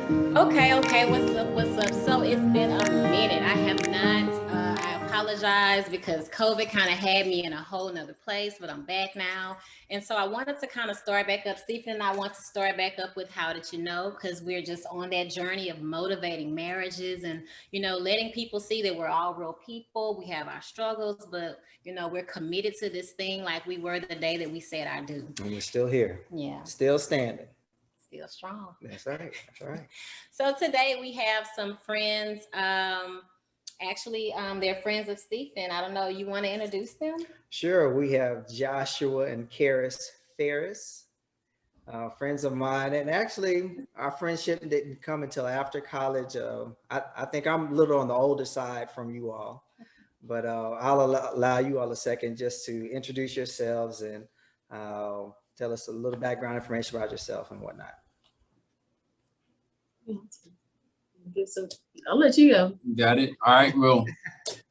Okay. What's up? So it's been a minute. I have not. I apologize because COVID kind of had me in a whole nother place, but I'm back now. And so I wanted to kind of start back up. Stephen and I want to start back up with How Did You Know? Because we're just on that journey of motivating marriages and, letting people see that we're all real people. We have our struggles, but, we're committed to this thing like we were the day that we said I do. And we're still here. Yeah. Still standing. Still strong. That's right. That's right. So today we have some friends. They're friends of Stephen. I don't know. You want to introduce them? Sure. We have Joshua and Karris Pharris, friends of mine. And actually, our friendship didn't come until after college. I think I'm a little on the older side from you all, but I'll allow you all a second just to introduce yourselves and tell us a little background information about yourself and whatnot. So I'll let you go. Got it. All right. Well,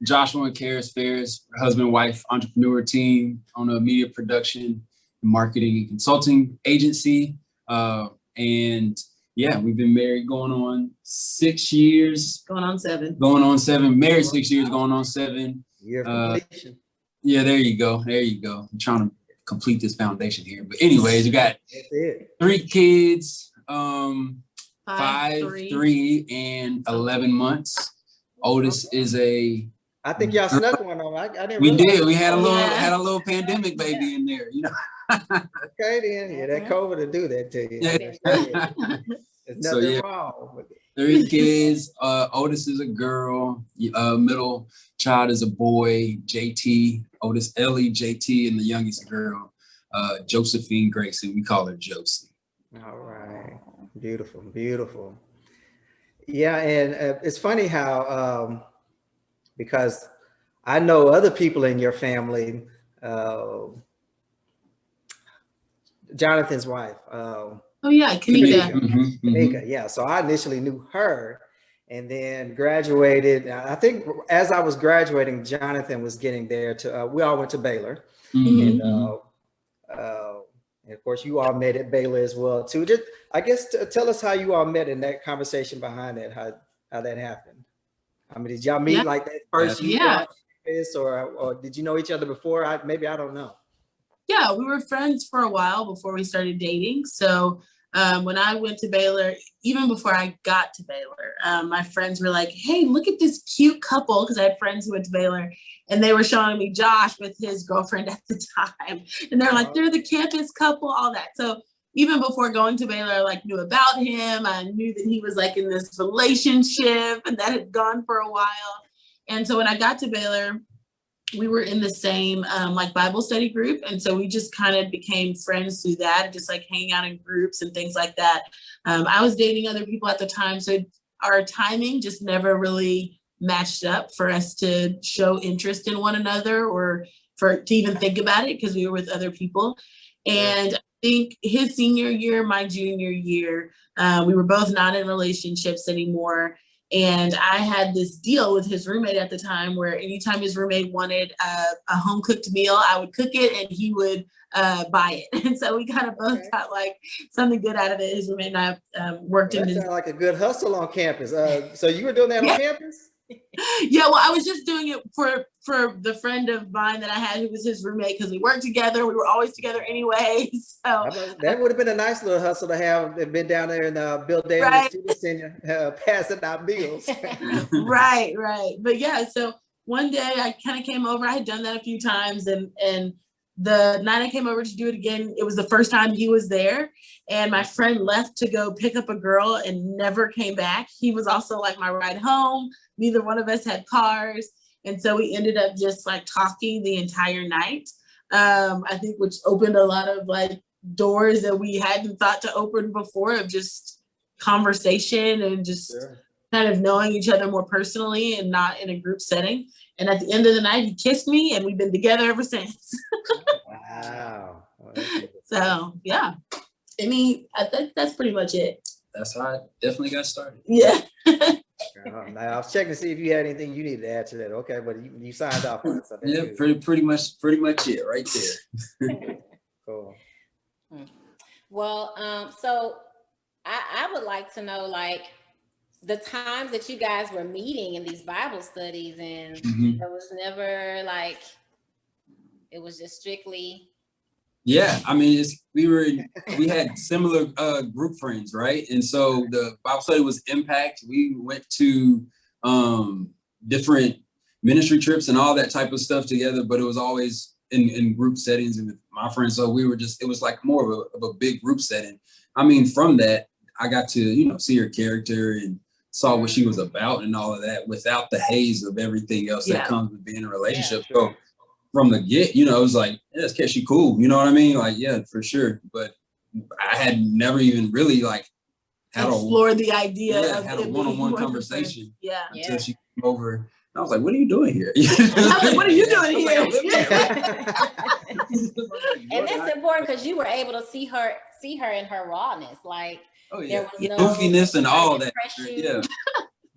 Joshua and Karris Pharris, husband, wife, entrepreneur team, on a media production, marketing, and consulting agency. And yeah, we've been married going on 6 years. Going on 7. Going on 7. Married 6 years, going on 7. Year of completion. Yeah, there you go. There you go. I'm trying to complete this foundation here. But anyways, we got 3 kids. 5, 3, and 11 months. Oldest is a. I think y'all snuck one on. I didn't. We did. We had a little pandemic baby in there. Okay, then. Yeah, that COVID will do that to you. There's nothing wrong with it. 3 kids. Oldest is a girl. Middle child is a boy. JT. Oldest Ellie, JT, and the youngest girl, Josephine Grayson. We call her Josie. All right. Beautiful, beautiful. Yeah, and it's funny how, because I know other people in your family, Jonathan's wife. Kanika. Kanika, yeah. So I initially knew her and then graduated. I think as I was graduating, Jonathan was getting there to, we all went to Baylor. And of course, you all met at Baylor as well, too. Just, I guess, tell us how you all met in that conversation behind that, how that happened. I mean, did y'all meet like that first year or did you know each other before? Maybe I don't know. Yeah, we were friends for a while before we started dating. So when I went to Baylor, even before I got to Baylor, my friends were like, hey, look at this cute couple, because I had friends who went to Baylor, and they were showing me Josh with his girlfriend at the time. And they're like, they're the campus couple, all that. So even before going to Baylor, I like knew about him. I knew that he was like in this relationship and that had gone for a while. And so when I got to Baylor, we were in the same like Bible study group. And so we just kind of became friends through that, just like hanging out in groups and things like that. I was dating other people at the time. So our timing just never really matched up for us to show interest in one another or to even think about it because we were with other people. And I think his senior year, my junior year, we were both not in relationships anymore. And I had this deal with his roommate at the time where anytime his roommate wanted a home cooked meal, I would cook it and he would buy it. And so we kind of both got like something good out of it. His roommate and I worked in. That sounds like a good hustle on campus. So you were doing that on campus? Yeah, well, I was just doing it for the friend of mine that I had who was his roommate because we worked together. We were always together anyway. So that would have been a nice little hustle to have been down there in Bill Davis Student Center passing out bills. Right. But yeah, so one day I kind of came over. I had done that a few times, and the night I came over to do it again, it was the first time he was there. And my friend left to go pick up a girl and never came back. He was also like my ride home. Neither one of us had cars. And so we ended up just like talking the entire night. I think which opened a lot of like doors that we hadn't thought to open before of just conversation and just kind of knowing each other more personally and not in a group setting. And at the end of the night, he kissed me and we've been together ever since. Wow. So yeah, I mean, I think that's pretty much it. That's how I definitely got started. Yeah. Now, I was checking to see if you had anything you needed to add to that. Okay, but you signed off on it. So yeah, pretty much it right there. Cool. Well, so I would like to know, like, the times that you guys were meeting in these Bible studies, and Mhm. it was never like, it was just strictly. Yeah, I mean, we had similar group friends, right? And so the Bible study was Impact. We went to different ministry trips and all that type of stuff together, but it was always in group settings and with my friends. So we were just, it was like more of a big group setting. I mean, from that, I got to, you know, see her character and saw what she was about and all of that without the haze of everything else that comes with being in a relationship. Yeah, sure. So from the get, you know, it was like, yeah, this kid, she cool. You know what I mean? Like, yeah, for sure. But I had never even really like had explored the idea of had a one-on-one conversation. Yeah. Until she came over. And I was like, what are you doing here? I was like, what are you doing here? And that's important because you were able to see her in her rawness. Like, oh yeah, there was no goofiness and all that.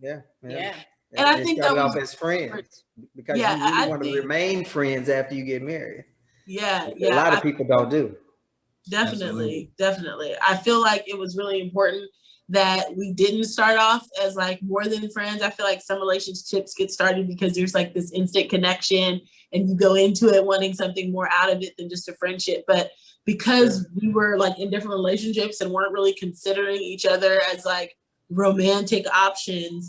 Yeah. Yeah. And I think that was off as friends because you I really want to remain friends after you get married. Yeah. A lot of people don't do. Definitely. I feel like it was really important that we didn't start off as like more than friends. I feel like some relationships get started because there's like this instant connection and you go into it wanting something more out of it than just a friendship. But because we were like in different relationships and weren't really considering each other as like romantic options,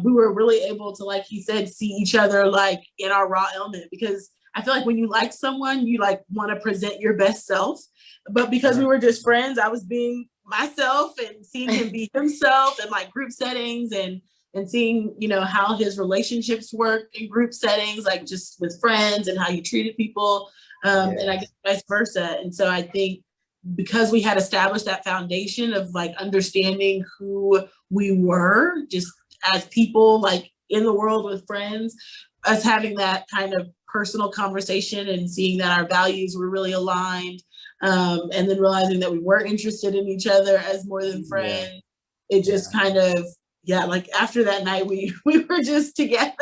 we were really able to, like he said, see each other like in our raw element, because I feel like when you like someone, you like want to present your best self. But because we were just friends, I was being myself and seeing him be himself in like group settings and seeing, you know, how his relationships work in group settings, like just with friends and how he treated people, and I guess vice versa. And so I think because we had established that foundation of like understanding who we were just as people, like in the world with friends, us having that kind of personal conversation and seeing that our values were really aligned, and then realizing that we were interested in each other as more than friends, it just kind of, like after that night, we were just together.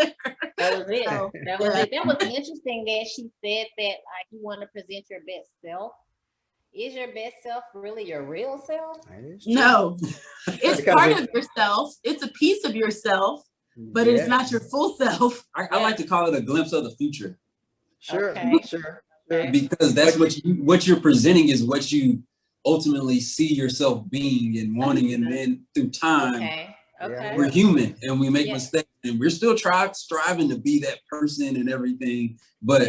That was it. So, That was it. That was interesting that she said that, like, you want to present your best self. Is your best self really your real self? No, it's part of yourself. It's a piece of yourself, but it's not your full self. I like to call it a glimpse of the future. Sure. Because that's what you're presenting is what you ultimately see yourself being and wanting, and then through time, we're human and we make mistakes, and we're still striving to be that person and everything, but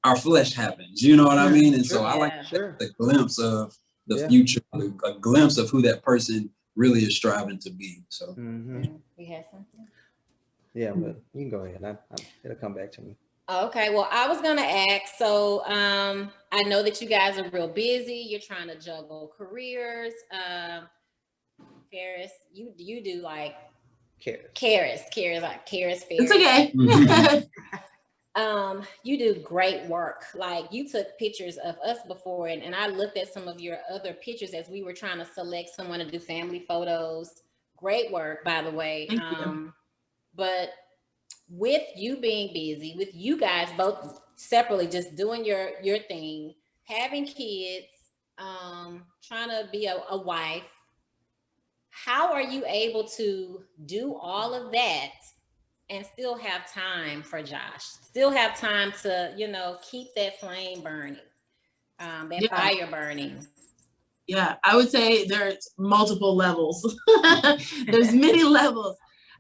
our flesh happens, you know what I mean? And so I like the glimpse of the future, a glimpse of who that person really is striving to be. So we had something. Yeah, but you can go ahead. It'll come back to me. Okay, well, I was gonna ask, so I know that you guys are real busy. You're trying to juggle careers. Karris, you do like Karris Pharris. It's okay. You do great work. Like, you took pictures of us before, and I looked at some of your other pictures as we were trying to select someone to do family photos. Great work, by the way. Thank you. But with you being busy, with you guys both separately just doing your thing, having kids, trying to be a wife, how are you able to do all of that and still have time for Josh, still have time to, you know, keep that flame burning, that fire burning? Yeah, I would say there's multiple levels. There's many levels.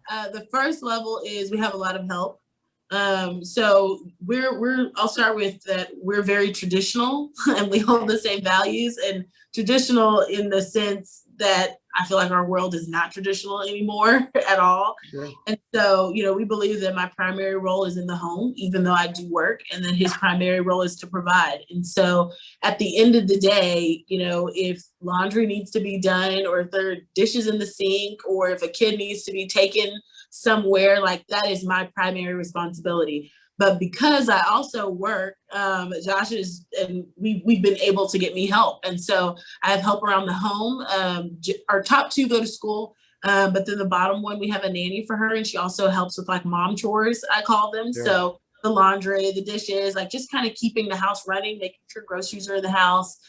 The first level is we have a lot of help. So I'll start with that. We're very traditional and we hold the same values, and traditional in the sense that I feel like our world is not traditional anymore at all. Sure. And so, you know, we believe that my primary role is in the home, even though I do work, and then his primary role is to provide. And so at the end of the day, you know, if laundry needs to be done, or if there are dishes in the sink, or if a kid needs to be taken somewhere, like, that is my primary responsibility. But because I also work, Josh is, and we've been able to get me help. And so I have help around the home. Our top two go to school, but then the bottom one, we have a nanny for her. And she also helps with like mom chores, I call them. Sure. So the laundry, the dishes, like just kind of keeping the house running, making sure groceries are in the house.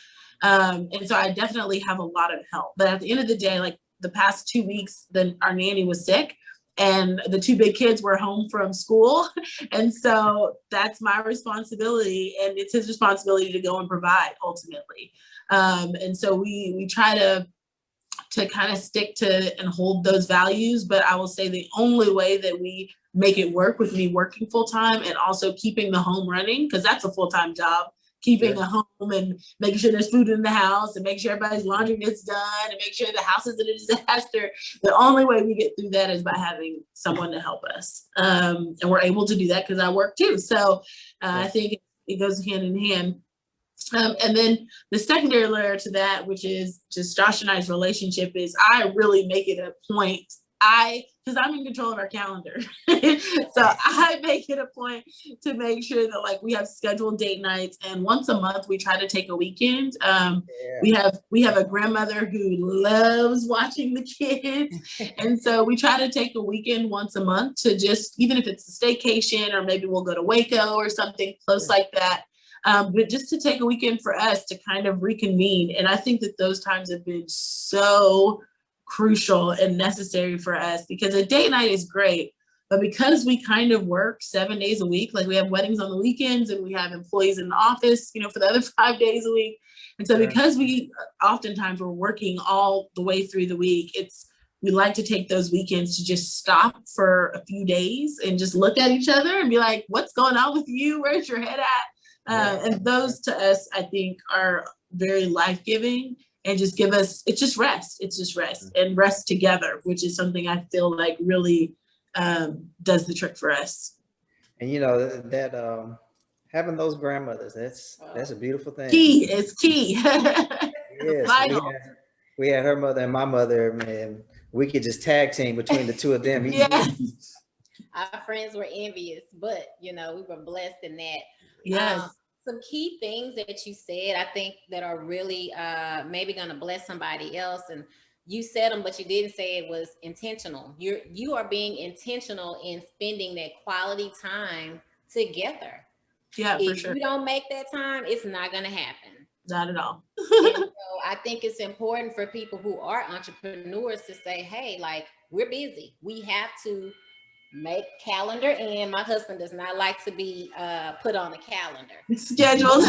And so I definitely have a lot of help. But at the end of the day, like the past 2 weeks, then our nanny was sick and the 2 big kids were home from school. And so that's my responsibility, and it's his responsibility to go and provide ultimately. And so we try to kind of stick to and hold those values. But I will say the only way that we make it work with me working full time and also keeping the home running, because that's a full-time job, keeping a home and making sure there's food in the house and making sure everybody's laundry gets done and make sure the house isn't a disaster. The only way we get through that is by having someone to help us. And we're able to do that because I work too. So I think it goes hand in hand. And then the secondary layer to that, which is just Josh and I's relationship, is I really make it a point. Because I'm in control of our calendar. So I make it a point to make sure that like we have scheduled date nights, and once a month we try to take a weekend. We have a grandmother who loves watching the kids. And so we try to take a weekend once a month to just, even if it's a staycation or maybe we'll go to Waco or something close like that. But just to take a weekend for us to kind of reconvene. And I think that those times have been so crucial and necessary for us, because a date night is great, but because we kind of work 7 days a week, like we have weddings on the weekends and we have employees in the office, for the other 5 days a week. And so because we oftentimes we're working all the way through the week, we like to take those weekends to just stop for a few days and just look at each other and be like, what's going on with you? Where's your head at? And those to us, I think, are very life-giving. And just it's just rest and rest together, which is something I feel like really does the trick for us. And that having those grandmothers, that's a beautiful thing. It's key. Yes, we had her mother and my mother, and we could just tag team between the two of them. Yeah. Our friends were envious, but we were blessed in that. Yes. Some key things that you said, I think, that are really maybe going to bless somebody else. And you said them, but you didn't say it, was intentional. You are being intentional in spending that quality time together. Yeah, for sure. If you don't make that time, it's not going to happen. Not at all. And so I think it's important for people who are entrepreneurs to say, hey, like, we're busy. We have to make calendar, and my husband does not like to be put on a calendar. Scheduled.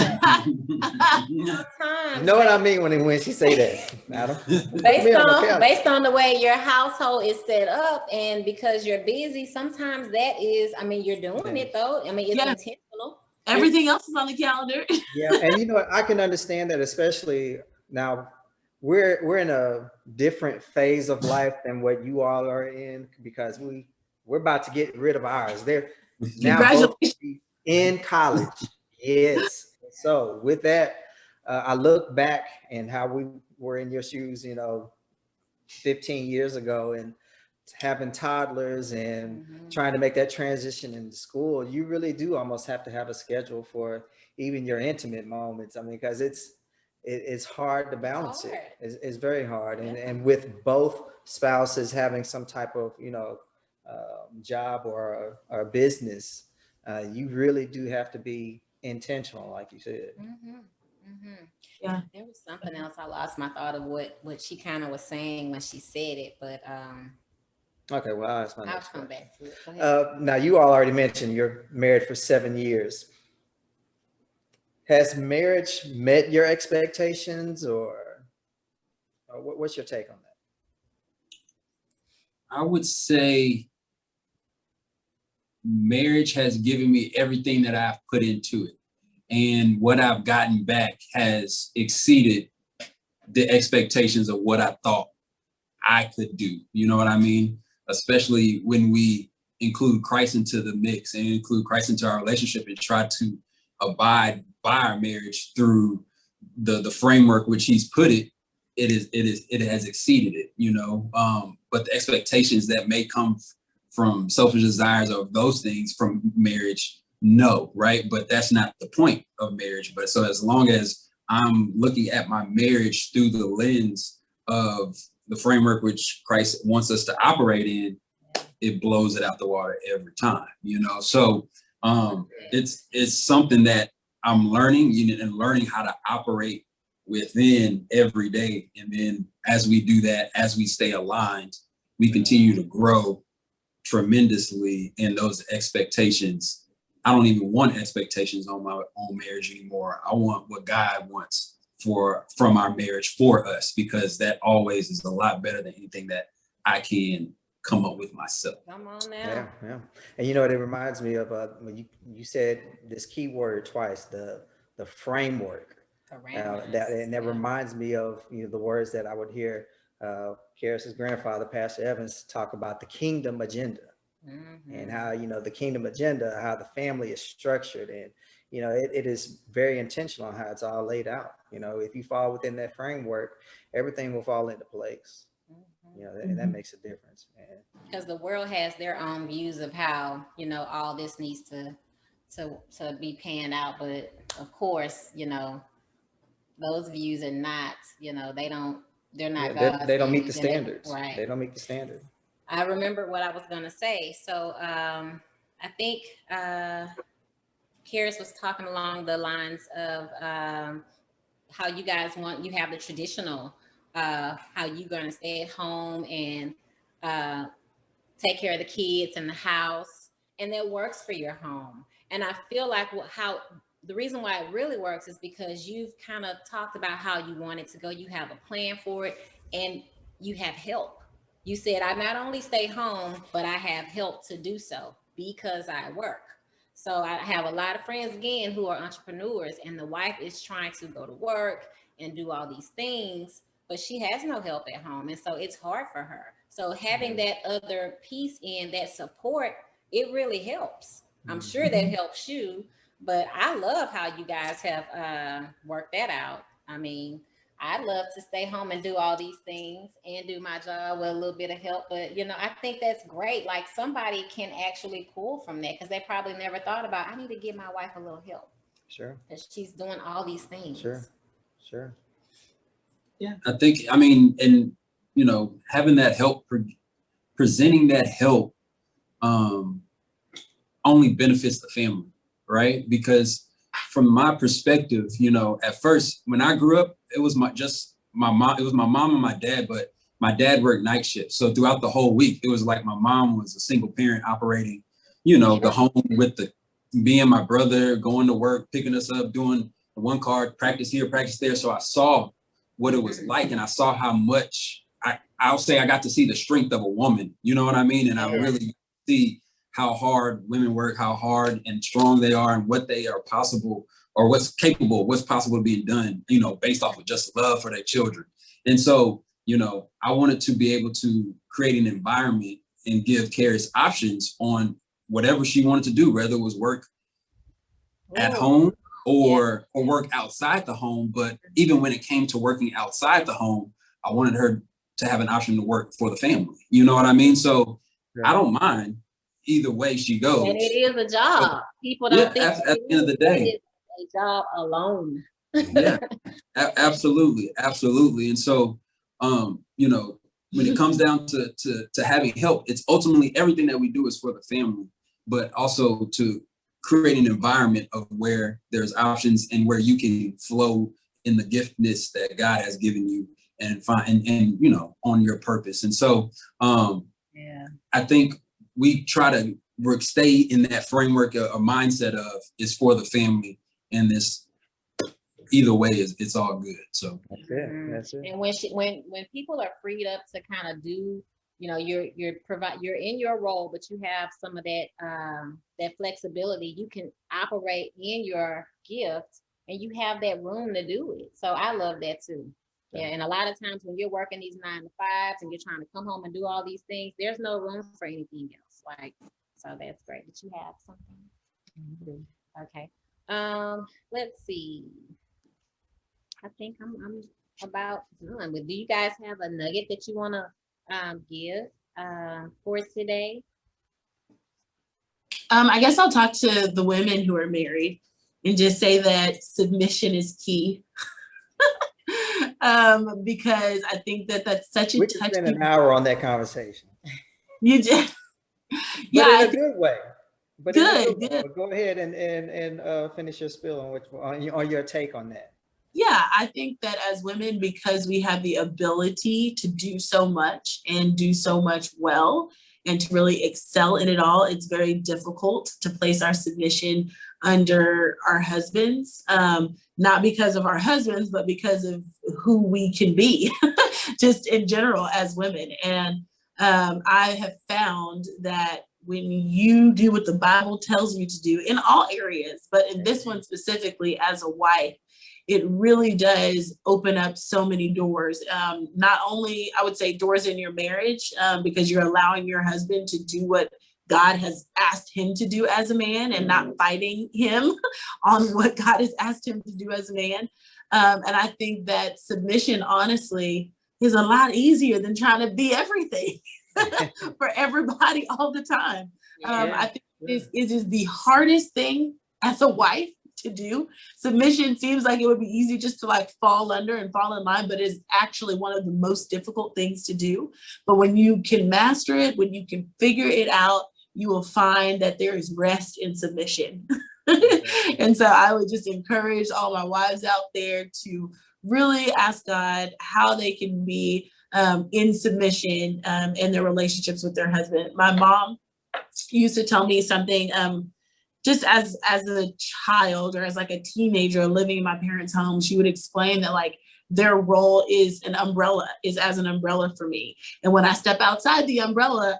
You know what I mean when she say that, Adam? Based on the way your household is set up, and because you're busy, sometimes that is, you're doing it though. It's intentional. Everything else is on the calendar. Yeah, and I can understand that, especially now we're in a different phase of life than what you all are in, because we're about to get rid of ours. They're now both in college. Yes. So with that, I look back and how we were in your shoes, 15 years ago, and having toddlers and trying to make that transition into school. You really do almost have to have a schedule for even your intimate moments. because it's hard to balance it. It's very hard. And with both spouses having some type of, job or a business, you really do have to be intentional, like you said. Yeah. There was something else. I lost my thought of what she kind of was saying when she said it, but okay, well, I'll come back to it. Go ahead. Now, you all already mentioned you're married for 7 years. Has marriage met your expectations, or what's your take on that? I would say marriage has given me everything that I've put into it, and what I've gotten back has exceeded the expectations of what I thought I could do. You know what I mean? Especially when we include Christ into the mix and include Christ into our relationship and try to abide by our marriage through the framework which he's put it. It has exceeded it, but the expectations that may come from selfish desires of those things from marriage, no, right? But that's not the point of marriage. But so as long as I'm looking at my marriage through the lens of the framework which Christ wants us to operate in, it blows it out the water every time, So it's something that I'm learning, and learning how to operate within every day. And then as we do that, as we stay aligned, we continue to grow tremendously in those expectations. I don't even want expectations on my own marriage anymore. I want what God wants from our marriage for us, because that always is a lot better than anything that I can come up with myself. Come on now. Yeah. And you know what it reminds me of, when you said this key word twice, the framework. That reminds me of, the words that I would hear Karris's grandfather, Pastor Evans, talk about the kingdom agenda. And how, the kingdom agenda, how the family is structured, and it is very intentional on how it's all laid out. If you fall within that framework, everything will fall into place. And that makes a difference. Because the world has their own views of how all this needs to be panned out, but of course those views are not, they're not God's they don't meet the views, standards. Right. They don't meet the standard. I remember what I was going to say. So I think Karris was talking along the lines of how you guys you have the traditional, how you're going to stay at home and take care of the kids in the house, and that works for your home. And I feel like the reason why it really works is because you've kind of talked about how you want it to go. You have a plan for it, and you have help. You said, I not only stay home, but I have help to do so because I work. So I have a lot of friends, again, who are entrepreneurs, and the wife is trying to go to work and do all these things, but she has no help at home. And so it's hard for her. So having that other piece in that support, it really helps. I'm sure that helps you, but I love how you guys have worked that out. I mean, I'd love to stay home and do all these things and do my job with a little bit of help. But, I think that's great. Like, somebody can actually pull from that, because they probably never thought about, I need to give my wife a little help. Sure. Because she's doing all these things. Sure. Yeah, I think, and, having that help, presenting that help only benefits the family, right? Because from my perspective, at first when I grew up, it was my mom. It was my mom and my dad, but my dad worked night shifts. So throughout the whole week, it was like my mom was a single parent operating, the home with me and my brother going to work, picking us up, doing the one card, practice here, practice there. So I saw what it was like, and I saw how much I'll say I got to see the strength of a woman. You know what I mean? And I really see how hard women work, how hard and strong they are, and what they are possible, or what's possible to be done, based off of just love for their children. And so, I wanted to be able to create an environment and give Karris options on whatever she wanted to do, whether it was work at home or work outside the home. But even when it came to working outside the home, I wanted her to have an option to work for the family. You know what I mean? So I don't mind either way she goes. And it is a job. People don't think at the end of the day, it's a job alone. Yeah, absolutely. And so, when it comes down to having help, it's ultimately everything that we do is for the family, but also to create an environment of where there's options and where you can flow in the giftedness that God has given you and find and on your purpose. And so, I think we try to stay in that framework, a mindset of it's for the family, and this either way it's all good. So that's it. And when people are freed up to kind of do, you're in your role, but you have some of that that flexibility, you can operate in your gift and you have that room to do it. So I love that too. Yeah, and a lot of times when you're working these 9-to-5s and you're trying to come home and do all these things, there's no room for anything else. So that's great that you have something. Okay. Let's see. I think I'm about done. But do you guys have a nugget that you want to give for today? I guess I'll talk to the women who are married and just say that submission is key. Because I think that's such a we could touchy. spend an hour on that conversation. You just, yeah, in a good way. But good. But go ahead and finish your spiel on on your take on that. Yeah, I think that as women, because we have the ability to do so much and do so much well and to really excel in it all, it's very difficult to place our submission under our husbands, not because of our husbands, but because of who we can be just in general as women. And I have found that when you do what the Bible tells you to do in all areas, but in this one specifically as a wife, it really does open up so many doors. Not only, I would say, doors in your marriage, because you're allowing your husband to do what God has asked him to do as a man and not fighting him on what God has asked him to do as a man. And I think that submission, honestly, is a lot easier than trying to be everything for everybody all the time. I think it is the hardest thing as a wife to do. Submission seems like it would be easy just to like fall under and fall in line, but it's actually one of the most difficult things to do. But when you can master it, when you can figure it out, you will find that there is rest in submission. And so I would just encourage all my wives out there to really ask God how they can be in submission in their relationships with their husband. My mom used to tell me something just as a child or as like a teenager living in my parents' home. She would explain that like their role is as an umbrella for me. And when I step outside the umbrella,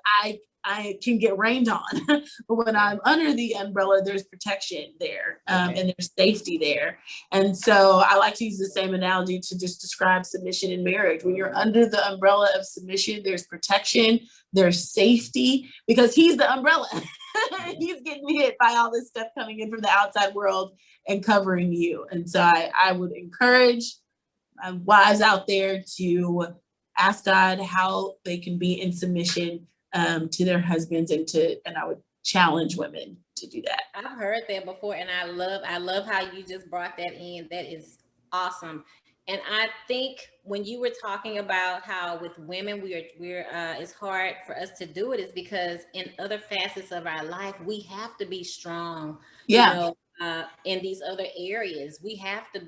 I can get rained on. But when I'm under the umbrella, there's protection there, and there's safety there. And so I like to use the same analogy to just describe submission in marriage. When you're under the umbrella of submission, there's protection, there's safety, because he's the umbrella. He's getting hit by all this stuff coming in from the outside world and covering you. And so I would encourage wives out there to ask God how they can be in submission to their husbands, and I would challenge women to do that. I've heard that before, and I love how you just brought that in. That is awesome. And I think when you were talking about how with women we're it's hard for us to do it, is because in other facets of our life we have to be strong. Yeah. You know, in these other areas we have to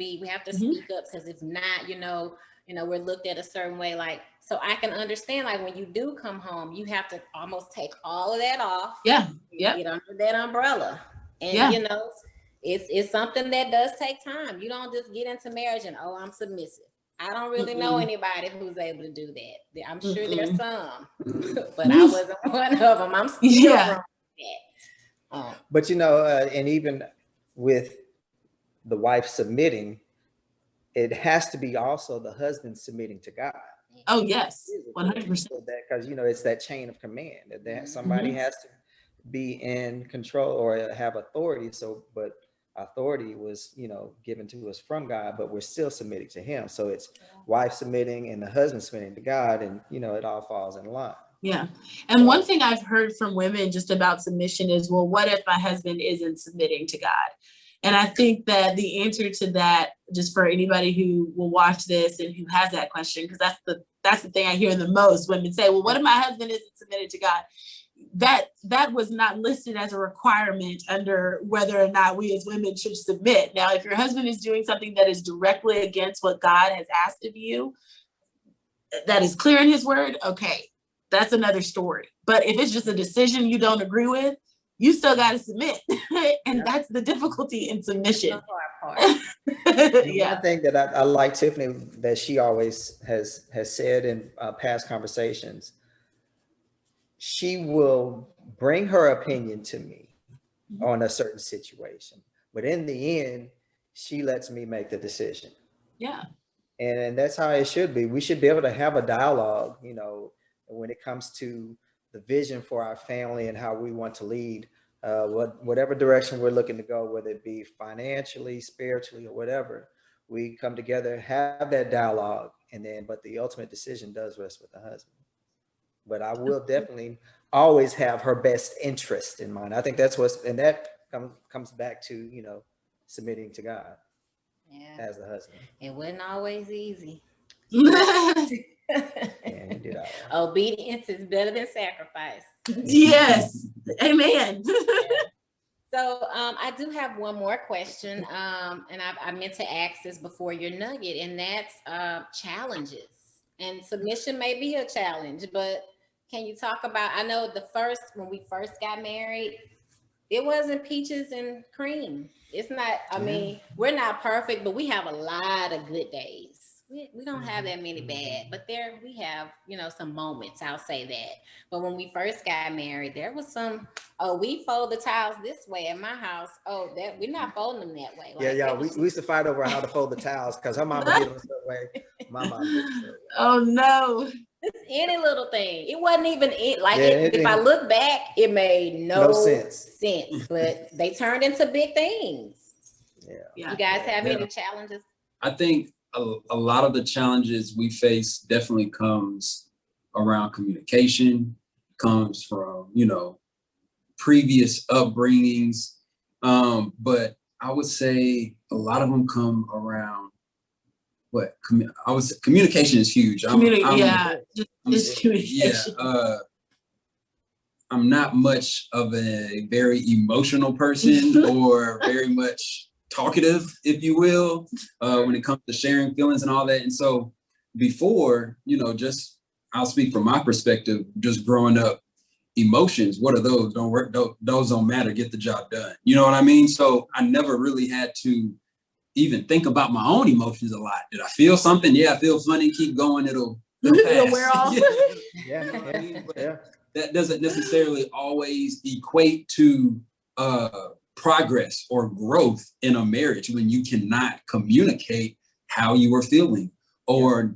speak up, because if not, we're looked at a certain way. Like, so I can understand, like, when you do come home, you have to almost take all of that off. Yeah. Get under that umbrella. And, it's something that does take time. You don't just get into marriage and, I'm submissive. I don't really know anybody who's able to do that. I'm sure there's some, but I wasn't one of them. I'm still wrong with that. But, and even with the wife submitting, it has to be also the husband submitting to God. Oh, yes, 100%. Because, it's that chain of command that somebody has to be in control or have authority. But authority was, given to us from God, but we're still submitting to him. So it's wife submitting and the husband submitting to God, and, it all falls in line. Yeah. And one thing I've heard from women just about submission is, well, what if my husband isn't submitting to God? And I think that the answer to that, just for anybody who will watch this and who has that question, because that's the thing I hear the most. Women say, well, what if my husband isn't submitted to God? That was not listed as a requirement under whether or not we as women should submit. Now, if your husband is doing something that is directly against what God has asked of you, that is clear in his word, okay, that's another story. But if it's just a decision you don't agree with, you still got to submit. And that's the difficulty in submission. One thing that I like Tiffany, that she always has said in past conversations, she will bring her opinion to me on a certain situation, but in the end, she lets me make the decision. Yeah. And that's how it should be. We should be able to have a dialogue, when it comes to the vision for our family and how we want to lead, whatever direction we're looking to go, whether it be financially, spiritually, or whatever. We come together, have that dialogue, but the ultimate decision does rest with the husband. But I will definitely always have her best interest in mind. I think that's and that comes back to, submitting to God as the husband. It wasn't always easy. Obedience is better than sacrifice. Yes. Amen. So I do have one more question, and I meant to ask this before your nugget, and that's challenges. And submission may be a challenge, but can you talk about? I know when we first got married, it wasn't peaches and cream. It's not. I mean, we're not perfect, but we have a lot of good days. We don't have that many bad, but there we have, some moments. I'll say that. But when we first got married, there was some. Oh, we fold the towels this way at my house. Oh, that we're not folding them that way. Yeah, Like yeah. it We was used to fight over how to fold the towels because her mama did them some way. My mom did it some way. Oh no. just any little thing. It wasn't even it. Like Yeah, it if I didn't- look back, it made No no sense. sense. But they turned into big things. Yeah. You guys have Yeah. any challenges? I think a lot of the challenges we face definitely comes around communication, comes from, previous upbringings. But I would say a lot of them come around communication is huge. Just communication. I'm not much of a very emotional person or very much talkative, if you will, when it comes to sharing feelings and all that. And so before, I'll speak from my perspective, just growing up, emotions, what are those? Don't work, those don't matter, get the job done. You know what I mean? So I never really had to even think about my own emotions a lot. Did I feel something? Yeah, I feel funny, keep going, it'll pass. Wear off. Yeah. That doesn't necessarily always equate to progress or growth in a marriage when you cannot communicate how you are feeling, or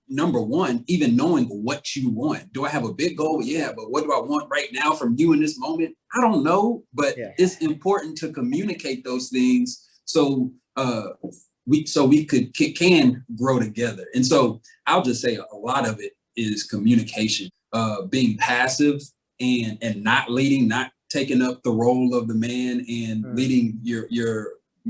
number one, even knowing what you want. Do I have a big goal? Yeah, but what do I want right now from you in this moment? I don't know, but it's important to communicate those things so we can grow together. And so I'll just say a lot of it is communication, being passive and not leading, not taking up the role of the man and leading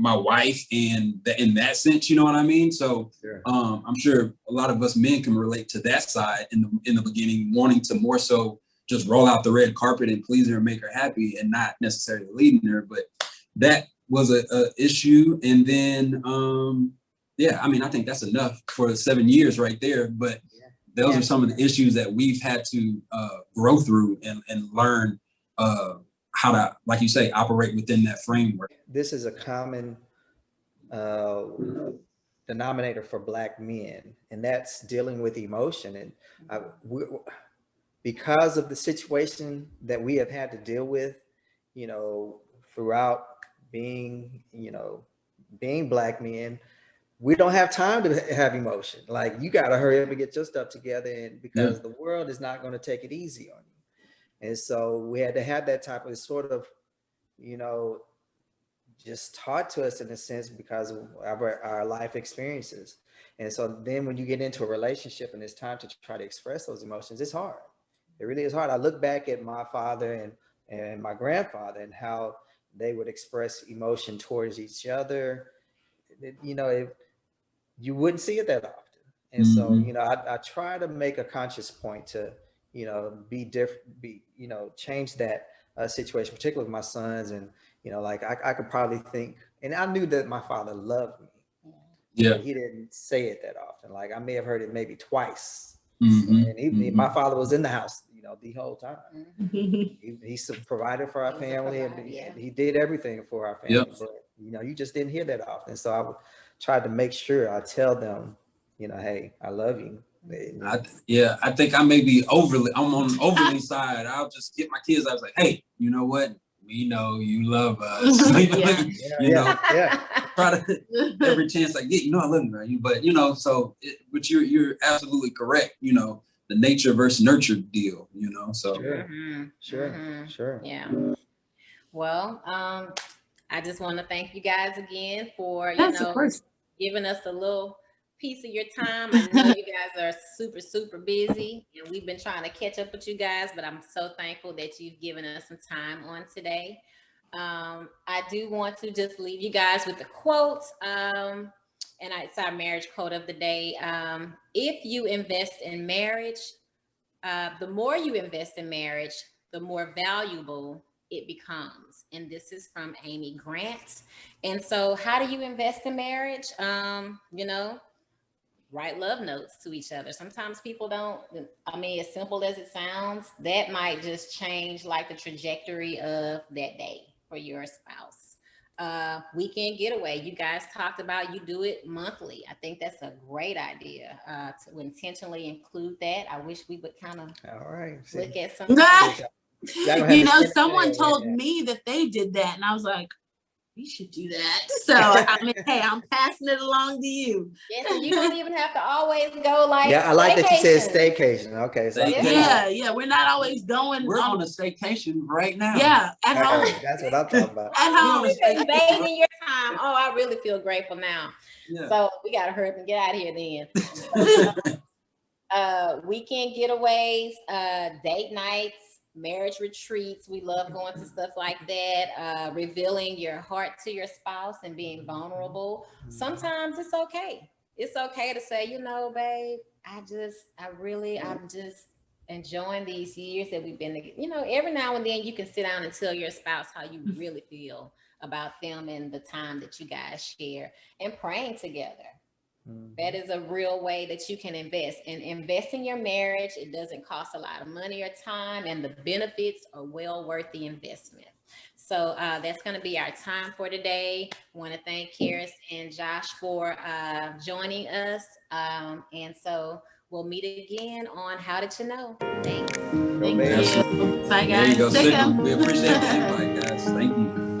my wife and in that sense, you know what I mean? So I'm sure a lot of us men can relate to that side in the beginning, wanting to more so just roll out the red carpet and please her and make her happy and not necessarily leading her. But that was a issue. And then, I think that's enough for 7 years right there. But those are some of the issues that we've had to grow through and learn how to, like you say, operate within that framework. This is a common denominator for Black men, and that's dealing with emotion. And because of the situation that we have had to deal with, throughout being Black men, we don't have time to have emotion. Like, you got to hurry up and get your stuff together, and because the world is not going to take it easy on you. And so we had to have that type of sort of, just taught to us in a sense because of our life experiences. And so then when you get into a relationship and it's time to try to express those emotions, it's hard. It really is hard. I look back at my father and my grandfather and how they would express emotion towards each other. You wouldn't see it that often. And so, I try to make a conscious point to, be different, change that situation, particularly with my sons. And, I could probably think, and I knew that my father loved me. Yeah. But he didn't say it that often. Like, I may have heard it maybe twice. Mm-hmm. And my father was in the house, the whole time. He provided for our family, and he did everything for our family. But, you just didn't hear that often. So I would try to make sure I tell them, hey, I love you. I think I may be I'm on the overly side. I'll just get my kids. I was like, hey, you know what? We know you love us. Try to every chance I get, I love you, man. But but you're absolutely correct. The nature versus nurture deal. So Sure. Yeah. Well, I just want to thank you guys again for giving us a little piece of your time. I know you guys are super, super busy, and we've been trying to catch up with you guys, but I'm so thankful that you've given us some time on today. I do want to just leave you guys with a quote, and it's our marriage quote of the day. If you invest in marriage, the more you invest in marriage, the more valuable it becomes. And this is from Amy Grant. And so how do you invest in marriage? You know, write love notes to each other. Sometimes people don't, I mean, as simple as it sounds, that might just change like the trajectory of that day for your spouse. Weekend getaway, you guys talked about you do it monthly. I think that's a great idea to intentionally include that. I wish we would kind of All right. look at some. You know, someone told me that they did that, and I was like, we should do that. So I mean, hey, I'm passing it along to you. Yes, and you don't even have to always go like. Yeah, I like that you said staycation. staycation. Okay, so Yeah, we're not always going. We're on a staycation right now. Yeah, at home. That's what I'm talking about. At home. Bathing your time. Oh, I really feel grateful now. Yeah. So we gotta hurry up and get out of here then. Weekend getaways, date nights, marriage retreats. We love going to stuff like that. Revealing your heart to your spouse and being vulnerable. Sometimes it's okay. It's okay to say, you know, babe, I'm just enjoying these years that we've been together. You know, every now and then you can sit down and tell your spouse how you really feel about them and the time that you guys share, and praying together. That is a real way that you can invest. And invest in your marriage. It doesn't cost a lot of money or time, and the benefits are well worth the investment. So that's going to be our time for today. I want to thank Karris and Josh for joining us. And so we'll meet again on How Did You Know? Thanks. Thank you. Bye, There you guys. go, Take care. We appreciate the invite, guys. Thank you.